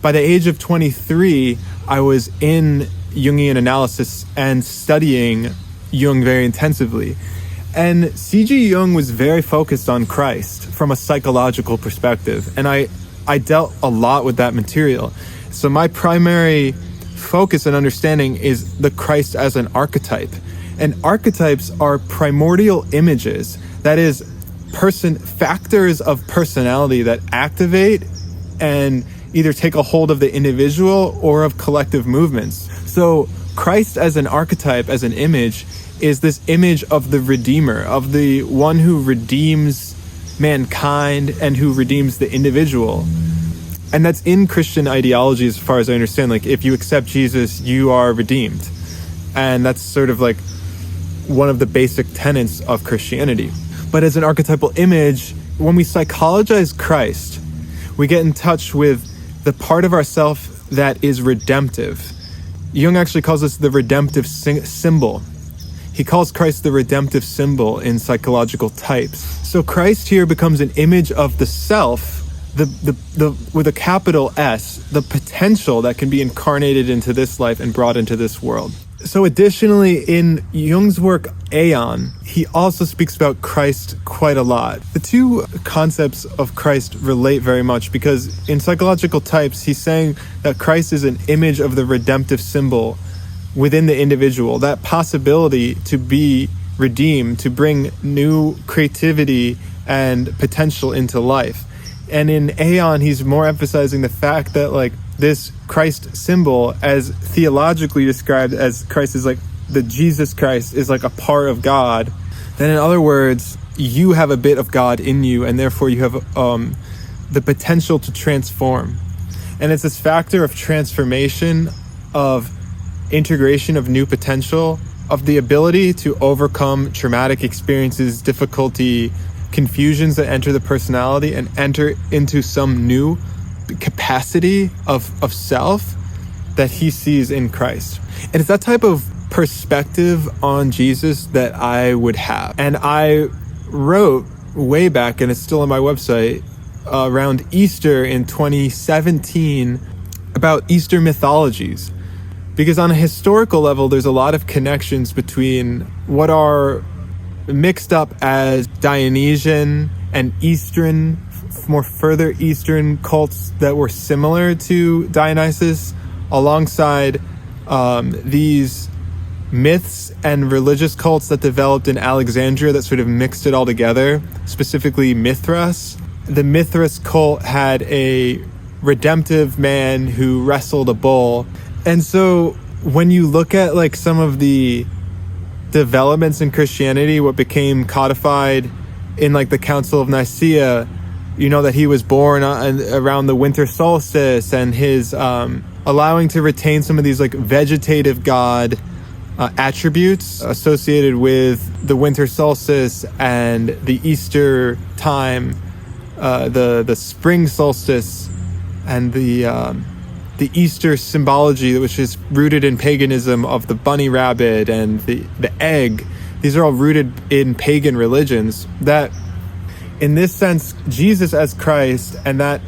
by the age of 23, I was in Jungian analysis and studying Jung very intensively. And C.G. Jung was very focused on Christ from a psychological perspective. And I dealt a lot with that material. So my primary focus and understanding is the Christ as an archetype. And archetypes are primordial images, that is, factors of personality that activate and either take a hold of the individual or of collective movements. So Christ as an archetype, as an image, is this image of the Redeemer, of the one who redeems mankind and who redeems the individual. And that's in Christian ideology, as far as I understand. Like, if you accept Jesus, you are redeemed. And that's sort of like one of the basic tenets of Christianity. But as an archetypal image, when we psychologize Christ, we get in touch with the part of ourself that is redemptive. Jung actually calls this the redemptive symbol. He calls Christ the redemptive symbol in psychological types. So Christ here becomes an image of the self, with a capital S, the potential that can be incarnated into this life and brought into this world. So additionally, in Jung's work, Aeon, he also speaks about Christ quite a lot. The two concepts of Christ relate very much because in psychological types, he's saying that Christ is an image of the redemptive symbol within the individual, that possibility to be redeemed, to bring new creativity and potential into life. And in Aeon, he's more emphasizing the fact that like this Christ symbol, as theologically described as Christ is like the Jesus Christ is like a part of God, then in other words, you have a bit of God in you, and therefore you have the potential to transform. And it's this factor of transformation, of integration of new potential, of the ability to overcome traumatic experiences, difficulty, confusions that enter the personality and enter into some new capacity of self that he sees in Christ. And it's that type of perspective on Jesus that I would have. And I wrote way back, and it's still on my website, around Easter in 2017 about Easter mythologies. Because on a historical level, there's a lot of connections between what are mixed up as Dionysian and Eastern, more further Eastern cults that were similar to Dionysus, alongside these myths and religious cults that developed in Alexandria that sort of mixed it all together, specifically Mithras. The Mithras cult had a redemptive man who wrestled a bull. And so when you look at like some of the developments in Christianity, what became codified in like the Council of Nicaea, you know that he was born around the winter solstice, and his allowing to retain some of these like vegetative god attributes associated with the winter solstice and the Easter time, the spring solstice, and the Easter symbology, which is rooted in paganism of the bunny rabbit and the egg. These are all rooted in pagan religions. That, in this sense, Jesus as Christ and that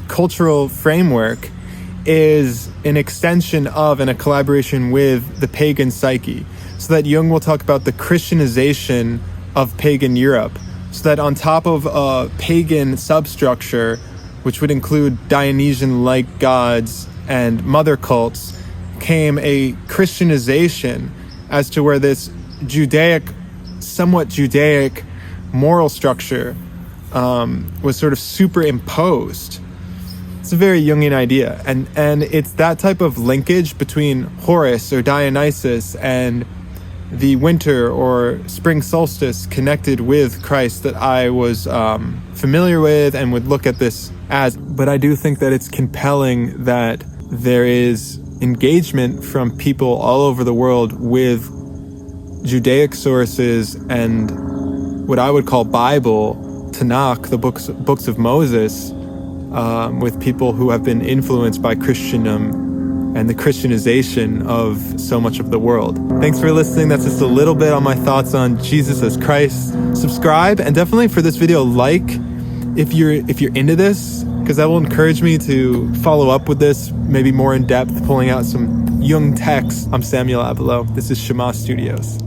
cultural framework is an extension of and a collaboration with the pagan psyche. So that Jung will talk about the Christianization of pagan Europe. So that on top of a pagan substructure, which would include Dionysian-like gods and mother cults, came a Christianization as to where this somewhat Judaic moral structure was sort of superimposed. It's a very Jungian idea, and it's that type of linkage between Horus or Dionysus and the winter or spring solstice connected with Christ that I was familiar with and would look at this as. But I do think that it's compelling that there is engagement from people all over the world with Judaic sources and what I would call Bible, Tanakh, the books of Moses, with people who have been influenced by Christendom and the Christianization of so much of the world. Thanks for listening. That's just a little bit on my thoughts on Jesus as Christ. Subscribe, and definitely for this video, like if you're into this, because that will encourage me to follow up with this, maybe more in depth, pulling out some Jung texts. I'm Samuel Avilo. This is Shema Studios.